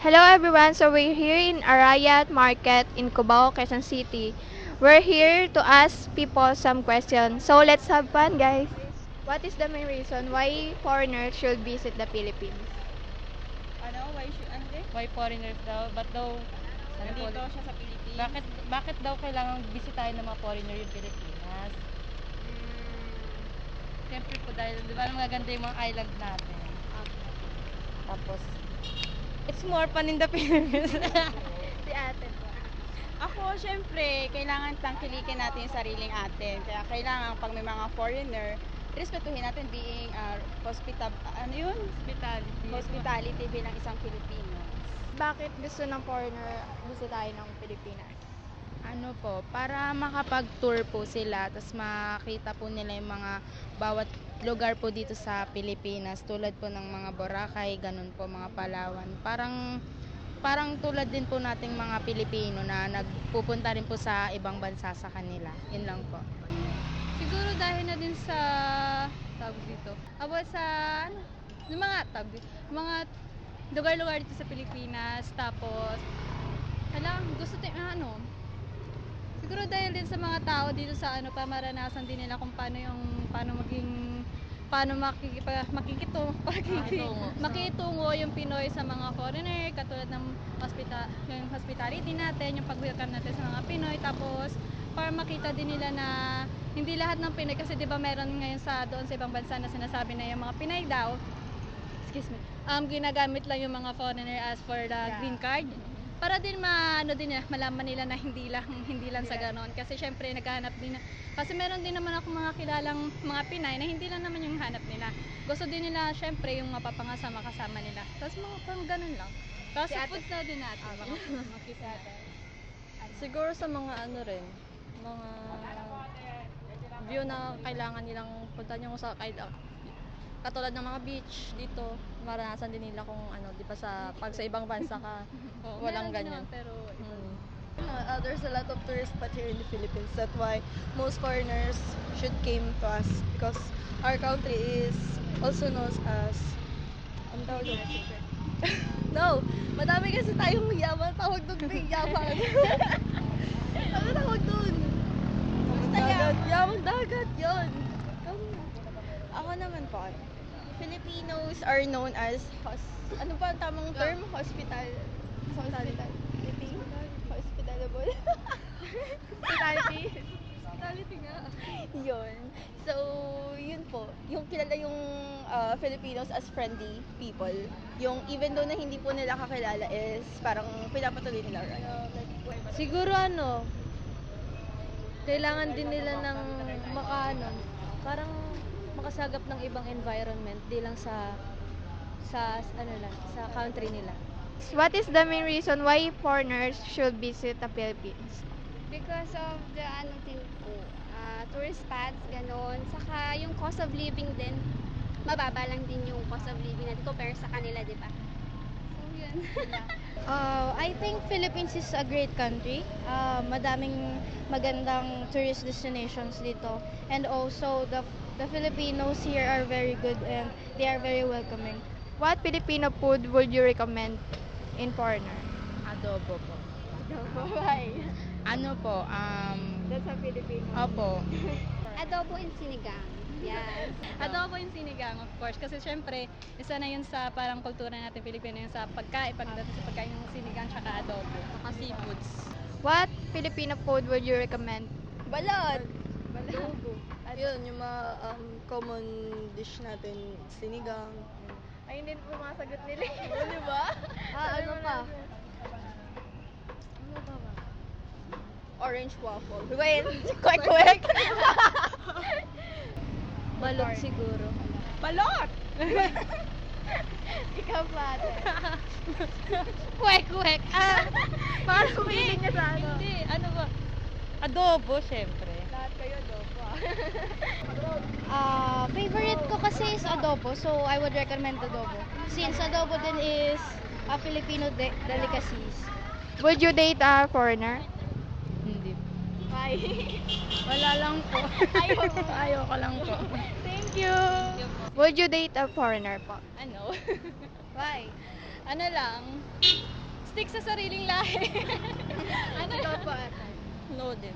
Hello everyone, so we're here in Arayat Market in Cubao, Quezon City. We're here to ask people some questions. So let's have fun guys. What is the main reason why foreigners should visit the Philippines? Why foreigners daw? Ba't daw Nandito siya sa Philippines. bakit daw kailangan bisitahin ng mga foreigner yung Pilipinas? Siyempre po dahil di ba magaganda yung mga island natin. Tapos it's more fun in the Philippines. Si ate po. Ako, syempre, kailangan tangkilikin natin yung sariling atin. Kaya kailangan pag may mga foreigner, respetuhin natin being hospitality bilang isang Pilipino. Bakit gusto ng foreigner bisitahin ng Pilipinas? Ano po, para makapag-tour po sila, tapos makita po nila yung mga bawat lugar po dito sa Pilipinas, tulad po ng mga Boracay, ganun po, mga Palawan. Parang tulad din po nating mga Pilipino na nagpupunta rin po sa ibang bansa sa kanila. Yun lang po. Siguro dahil na din sa tawag dito. About sa ano, yung mga tawag dito, mga lugar-lugar dito sa Pilipinas, tapos gusto siguro dahil din sa mga tao dito sa para maranasan din nila kung paano makikitungo yung Pinoy sa mga foreigner, katulad ng yung hospitality natin, yung pag-welcome natin sa mga Pinoy, tapos para makita din nila na hindi lahat ng Pinoy, kasi 'di ba meron ngayon doon sa ibang bansa na sinasabi na yung mga Pinay daw, ginagamit lang yung mga foreigner as for the green card. Para din malaman nila na hindi lang sa ganon, kasi syempre naghahanap din kasi meron din naman ako mga kilalang mga Pinay na hindi lang naman yung hanap nila. Gusto din nila syempre yung mapapangasama kasama nila. Tapos mga pang ganon lang. Tapos foods na din natin makita natin. Siguro sa mga mga view na kailangan nilang puntahan yung katulad ng mga beach dito, maranasan din nila kung di ba sa ibang bansa ka, walang ganyan. Pero there's a lot of tourist spot here in the Philippines. That's why most foreigners should came to us because our country is also known as no, madami kasi tayong yaman, tawag doon yaman. Ano tawag doon? Yaman dagat, yun. Ako naman po, Filipinos are known as ano ba ang tamang term? Hospitality. Hospitalable. Hospitality nga. Yun. So, yun po. Yung kilala yung Filipinos as friendly people. Yung even though na hindi po nila kakilala is parang pinapatuloy nila. Right? siguro kailangan din nila ng parang makasagap ng ibang environment, di lang sa country nila. What is the main reason why foreigners should visit the Philippines? Because of the tourist spots, ganon. Saka yung cost of living din, mababa lang din yung cost of living natin compare sa kanila, di ba? So, yun. I think Philippines is a great country. Madaming magandang tourist destinations dito. And also, the Filipinos here are very good and they are very welcoming. What Filipino food would you recommend in foreigner? Adobo po. Why? Ano po, That's a Filipino. opo. Adobo and sinigang. Yes. Adobo yung sinigang, of course, kasi syempre isa na yun sa parang kultura natin Pilipino, yung sa pagdating sa pagkain ng sinigang tsaka adobo, saka seafoods. What Filipino food would you recommend? Balot! Adobo. Yun, yung mga common dish natin, sinigang. Ay, hindi po masagot nila. Di ba? Ano pa? Orange waffle. Wait, kwek! Balot siguro. Balot! Ikaw pa ate. Kwek! Parang pumili niya sa ano. Hindi, ano ba? Adobo, syempre. Lahat kayo adobo. Favorite ko kasi is adobo, so I would recommend adobo. Since adobo din is a Filipino delicacies. Would you date a foreigner? Hindi. Why? Wala lang po. Ayoko lang po. Thank you. Would you date a foreigner po? Ano? Why? Ano lang, stick sa sariling lahi. Ano Ikaw po, ate. No din.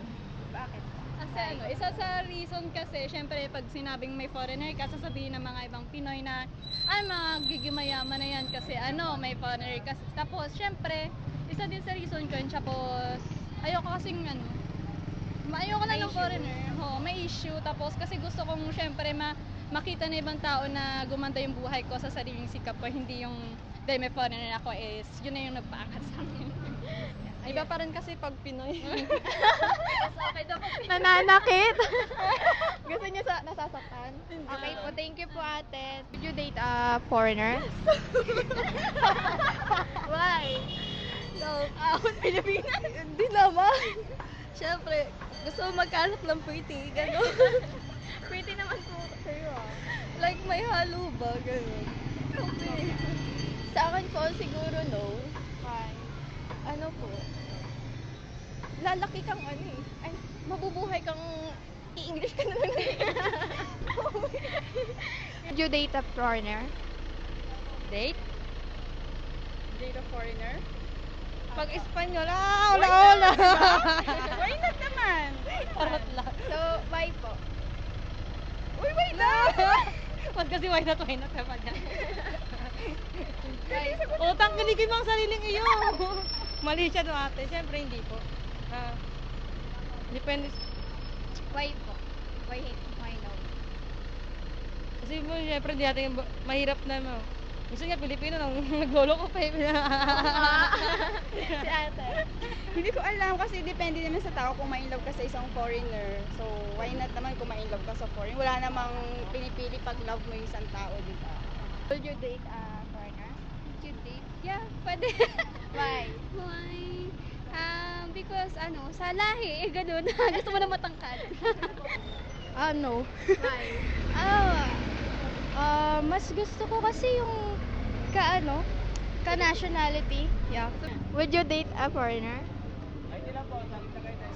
Bakit? Kasi isa sa reason kasi, syempre pag sinabing may foreigner ka, sasabihin ng mga ibang Pinoy na, ay magigimayaman na yan kasi may foreigner kasi. Tapos, syempre, isa din sa reason ko yun, tapos, ayoko kasing ayoko na ng foreigner. May issue. Tapos, kasi gusto kong, syempre, makita na ibang tao na gumanda yung buhay ko sa sariling sikap ko, hindi yung, dahil may foreigner ako is, yun na yung nagpaangat sa akin. Iba pa rin kasi pag Pinoy. Nananakit. Gusto niyo nasasaktan? Okay po, thank you po ate. Did you date a foreigner? Why? No. Pilipinas? Hindi naman. Siyempre, gusto mo magkanak ng pretty, gano'n. Pretty naman po kayo ah. Like, may halo ba, gano'n. Okay. Sa akin po, siguro no. Why? Ano po? Lalaki kang ay, mabubuhay kang i-English ka na lang. Did you date a foreigner? Date? Date a foreigner? Pag Espanyol, wala. Why not naman? Parot lang. So, why po? Uy, wait na! Mas kasi why not ka pa dyan. Utang kiligin mo ang sariling iyo. Mali siya no ate. Siyempre hindi po. Depende. Why po? Why no? Kasi mo, siyempre di natin mahirap na mo. Gusto niya Pilipino nang naglolo ko pa Si ate. Hindi ko alam kasi depende naman sa tao kung ma-inlove ka sa isang foreigner. So, why not naman kung ma-inlove ka sa foreigner? Wala namang pinipili pag love mo yung isang tao, di ba? Would you date a foreigner? Did you date? Yeah, pwede. Why? Why? Because sa lahi, ganun. Gusto mo na matangkad. No. Why? Mas gusto ko kasi yung ka-nationality. Yeah. Would you date a foreigner?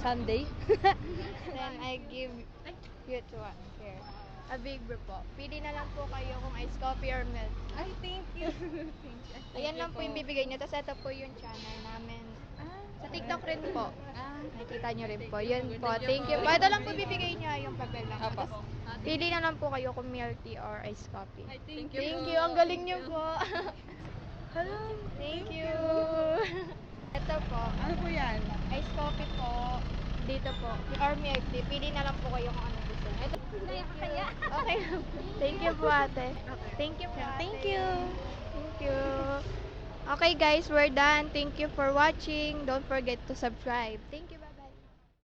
Sunday? Then I give you to here. A big group po. Pili na lang po kayo kung ice coffee or milk. Ay, thank you. Ayan lang po yung bibigay nyo. Tapos ito po yung channel namin. Sa TikTok rin po. Nakikita nyo rin po. Yun po. Thank you po. Ito lang po bibigay nyo. Yung papel lang. Apo. Tapos, pili na lang po kayo kung milk tea or ice coffee. Thank Thank you. Ang galing nyo po. Hello. Thank you. Ito po. Ano po yan? Ice coffee po. Dito po. Or milk tea. Pili na lang po kayo kung anong gusto nyo. Ito. Kaya. Okay. Thank you po ate. Thank you po ate. Thank you. Thank you. Okay guys, we're done. Thank you for watching. Don't forget to subscribe. Thank you. Bye.